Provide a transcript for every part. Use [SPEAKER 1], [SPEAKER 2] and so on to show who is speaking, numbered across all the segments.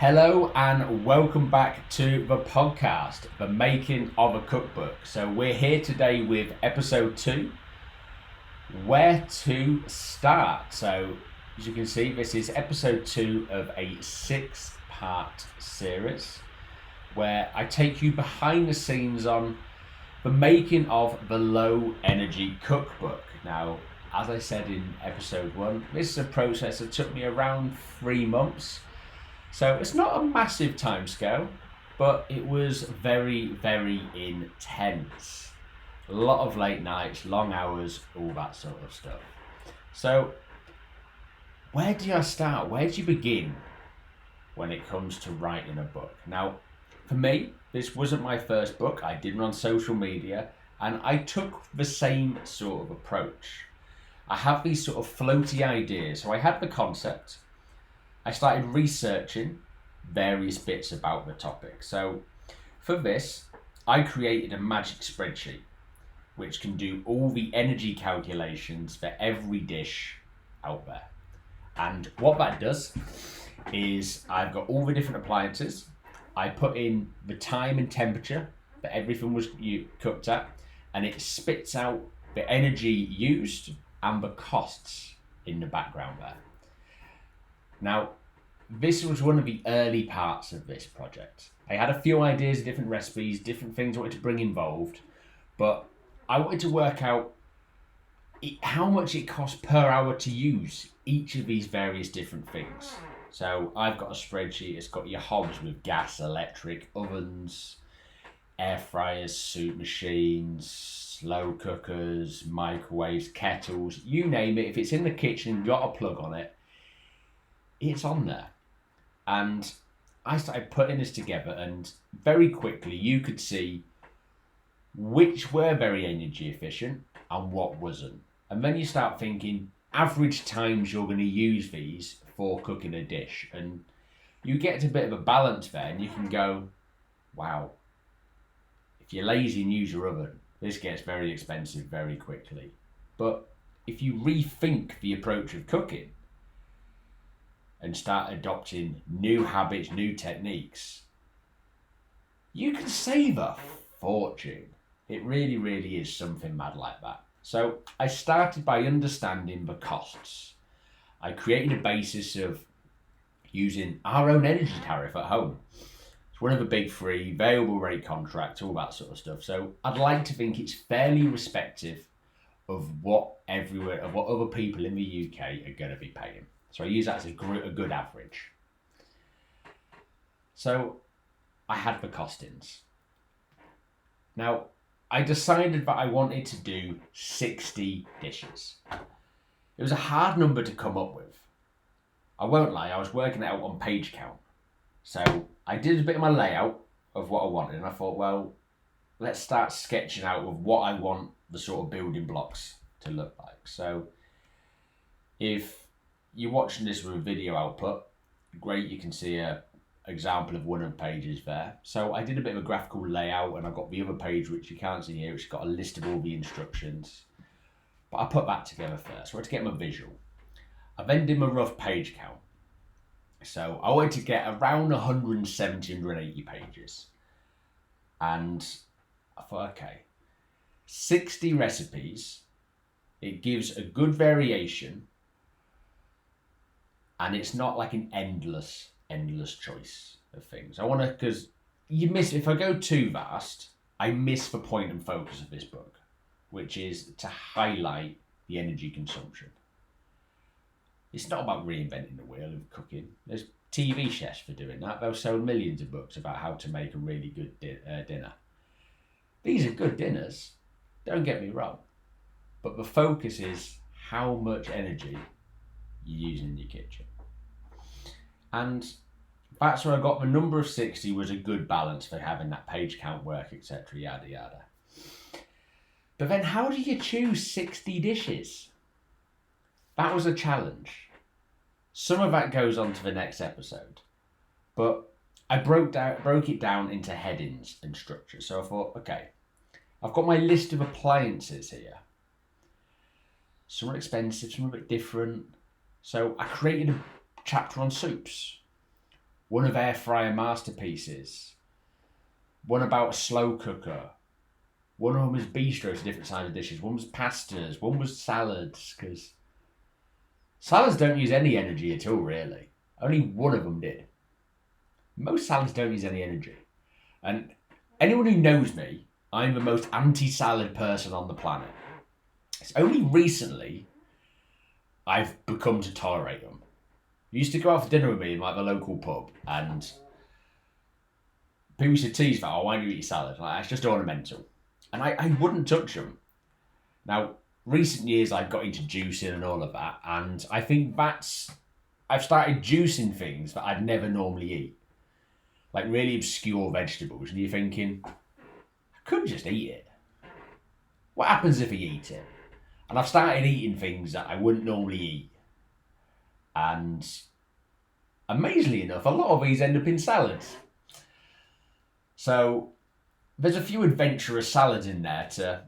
[SPEAKER 1] Hello and welcome back to the podcast, The Making of a Cookbook. So we're here today with episode 2, Where to Start. So as you can see, this is episode 2 of a 6-part series where I take you behind the scenes on the making of the Low Energy Cookbook. Now, as I said in episode 1, this is a process that took me around 3 months. So it's not a massive timescale, but it was very, very intense. A lot of late nights, long hours, all that sort of stuff. So where do I start? Where do you begin when it comes to writing a book? Now, for me, this wasn't my first book. I did it on social media, and I took the same sort of approach. I have these sort of floaty ideas. So I had the concept. I started researching various bits about the topic. So for this, I created a magic spreadsheet which can do all the energy calculations for every dish out there. And what that does is I've got all the different appliances. I put in the time and temperature that everything was cooked at, and it spits out the energy used and the costs in the background there. Now, this was one of the early parts of this project. I had a few ideas of different recipes, different things I wanted to bring involved, but I wanted to work out how much it costs per hour to use each of these various different things. So I've got a spreadsheet, it's got your hobs with gas, electric, ovens, air fryers, soup machines, slow cookers, microwaves, kettles, you name it. If it's in the kitchen and got a plug on it, it's on there. And I started putting this together, and very quickly you could see which were very energy efficient and what wasn't. And then you start thinking average times you're going to use these for cooking a dish, and you get to a bit of a balance there, and you can go, wow, if you're lazy and use your oven, this gets very expensive very quickly. But if you rethink the approach of cooking and start adopting new habits, new techniques, you can save a fortune. It really, really is something mad like that. So I started by understanding the costs. I created a basis of using our own energy tariff at home. It's one of the big three, variable rate contracts, all that sort of stuff. So I'd like to think it's fairly respective of what other people in the UK are going to be paying. So I use that as a good average. So I had the costings. Now, I decided that I wanted to do 60 dishes. It was a hard number to come up with. I won't lie, I was working it out on page count. So I did a bit of my layout of what I wanted, and I thought, well, let's start sketching out of what I want the sort of building blocks to look like. So if you're watching this with a video output, great, you can see an example of one of the pages there. So I did a bit of a graphical layout, and I've got the other page which you can't see here, which has got a list of all the instructions. But I put that together first. So I had to get my visual. I then did my rough page count. So I wanted to get around 170, 180 pages. And I thought, okay, 60 recipes, it gives a good variation, and it's not like an endless choice of things. I want to, because if I go too vast, I miss the point and focus of this book, which is to highlight the energy consumption. It's not about reinventing the wheel of cooking. There's TV chefs for doing that. They'll sell millions of books about how to make a really good dinner. These are good dinners, don't get me wrong, but the focus is how much energy you're using in your kitchen. And that's where I got the number of 60 was a good balance for having that page count work, etc., yada yada. But then how do you choose 60 dishes? That was a challenge. Some of that goes on to the next episode, but I broke it down into headings and structure. So I thought, okay, I've got my list of appliances here. Some are expensive, some are a bit different. So I created a chapter on soups. one of air fryer masterpieces, one about a slow cooker. One of them was bistros, different size of dishes. One was pastas. One was salads, because salads don't use any energy at all, really. Only one of them did. Most salads don't use any energy. And anyone who knows me, I'm the most anti-salad person on the planet. It's only recently I've become to tolerate them. I used to go out for dinner with me in like the local pub, and people used to tease that, oh, why do you eat salad? Like, it's just ornamental. And I wouldn't touch them. Now, recent years I've got into juicing and all of that, and I think I've started juicing things that I'd never normally eat. Like really obscure vegetables, and you're thinking, I could just eat it. What happens if I eat it? And I've started eating things that I wouldn't normally eat. And amazingly enough, a lot of these end up in salads. So there's a few adventurous salads in there to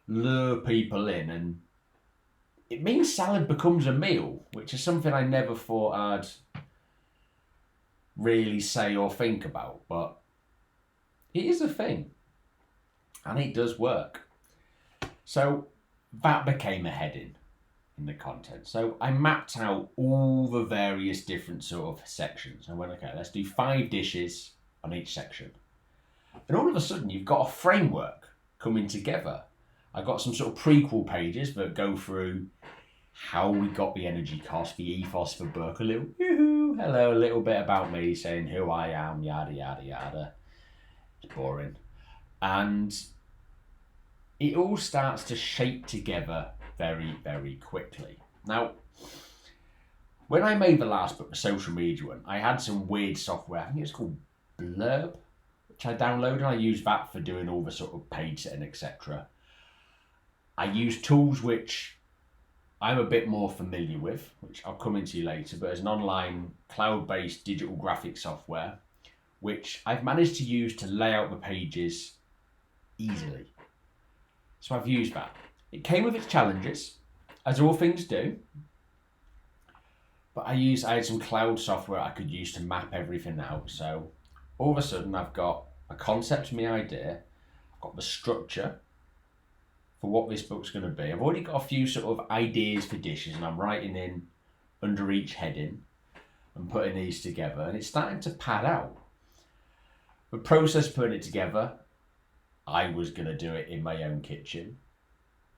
[SPEAKER 1] lure people in, and it means salad becomes a meal, which is something I never thought I'd really say or think about, but it is a thing, and it does work. So that became a heading in the content. So I mapped out all the various different sort of sections. I went, okay, let's do 5 dishes on each section. And all of a sudden, you've got a framework coming together. I got some sort of prequel pages that go through how we got the energy cost, the ethos for book, a little hello, a little bit about me, saying who I am, yada, yada, yada. It's boring. And it all starts to shape together very, very quickly. Now, when I made the last book, the social media one, I had some weird software. I think it's called Blurb, which I downloaded. I use that for doing all the sort of page setting, etc. I use tools which I'm a bit more familiar with, which I'll come into later, but as an online cloud-based digital graphic software, which I've managed to use to lay out the pages easily. So I've used that. It came with its challenges, as all things do, but I had some cloud software I could use to map everything out. So all of a sudden I've got a concept, my idea, I've got the structure for what this book's going to be. I've already got a few sort of ideas for dishes, and I'm writing in under each heading and putting these together, and it's starting to pad out. The process putting it together, I was going to do it in my own kitchen,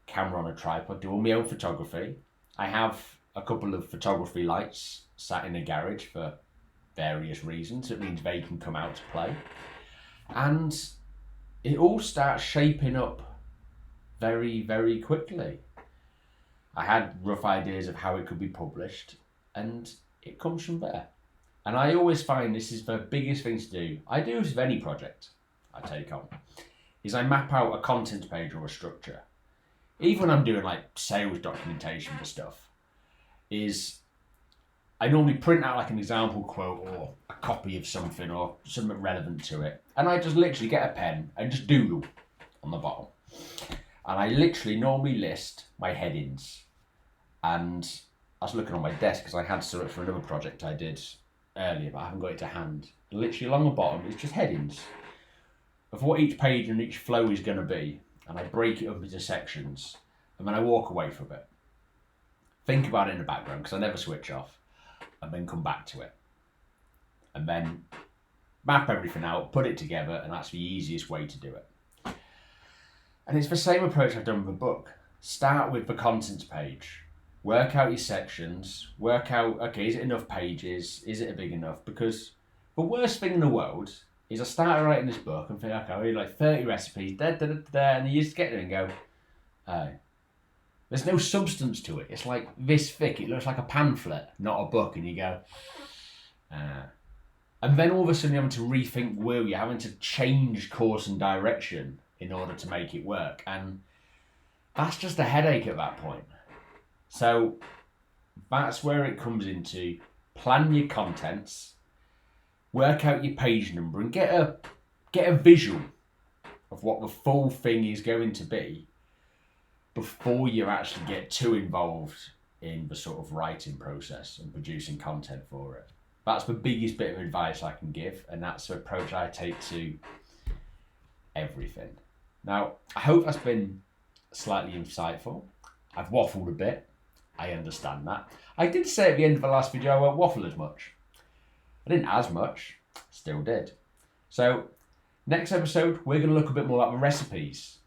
[SPEAKER 1] camera on a tripod, do all my own photography. I have a couple of photography lights sat in a garage for various reasons. It means they can come out to play. And it all starts shaping up very, very quickly. I had rough ideas of how it could be published, and it comes from there. And I always find this is the biggest thing to do. I do this with any project I take on, is I map out a content page or a structure. Even when I'm doing like sales documentation for stuff, is I normally print out like an example quote or a copy of something or something relevant to it. And I just literally get a pen and just doodle on the bottom. And I literally normally list my headings. And I was looking on my desk because I had some for another project I did earlier, but I haven't got it to hand. Literally along the bottom, it's just headings of what each page and each flow is going to be. And I break it up into sections. And then I walk away from it. Think about it in the background because I never switch off. And then come back to it. And then map everything out, put it together, and that's the easiest way to do it. And it's the same approach I've done with the book. Start with the contents page. Work out your sections. Work out, okay, is it enough pages? Is it big enough? Because the worst thing in the world is I started writing this book and think, okay, I read like 30 recipes, and you just get there and go, oh. There's no substance to it. It's like this thick. It looks like a pamphlet, not a book. And you go, And then all of a sudden you're having to rethink will. You're having to change course and direction in order to make it work. And that's just a headache at that point. So that's where it comes into plan your contents, work out your page number, and get a visual of what the full thing is going to be before you actually get too involved in the sort of writing process and producing content for it. That's the biggest bit of advice I can give, and that's the approach I take to everything. Now, I hope that's been slightly insightful. I've waffled a bit. I understand that. I did say at the end of the last video I won't waffle as much. I didn't as much, still did. So, next episode, we're going to look a bit more at the recipes,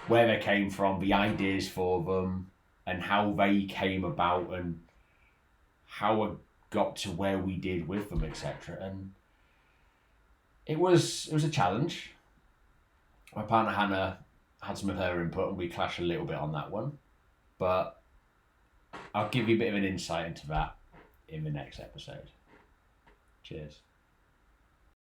[SPEAKER 1] where they came from, the ideas for them, and how they came about, and how I got to where we did with them, etc. And it was a challenge. My partner Hannah had some of her input, and we clashed a little bit on that one. But I'll give you a bit of an insight into that in the next episode. Cheers.